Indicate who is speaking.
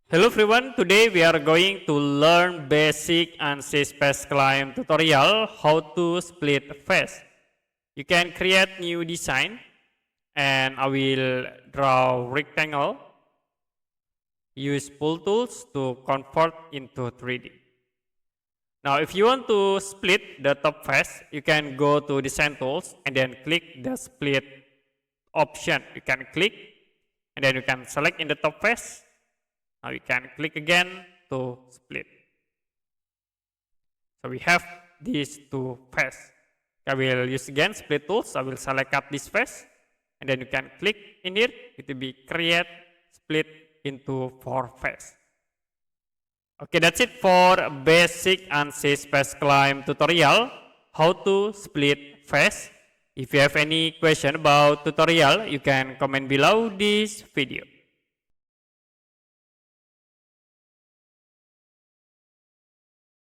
Speaker 1: Hello everyone, today we are going to learn basic Ansys Spaceclaim tutorial how to split face. You can create new design and I will draw rectangle, use pull tools to convert into 3D. Now if you want to split the top face, you can go to design tools and then click the split option. You can click and then you can select in the top face. Now you can click again to split. So we have these two faces. I will use again split tools. I will select up this face and then you can click in it. It will be create split into 4 faces. Okay, that's it for basic Ansys Spaceclaim tutorial how to split face. If you have any question about tutorial, you can comment below this video.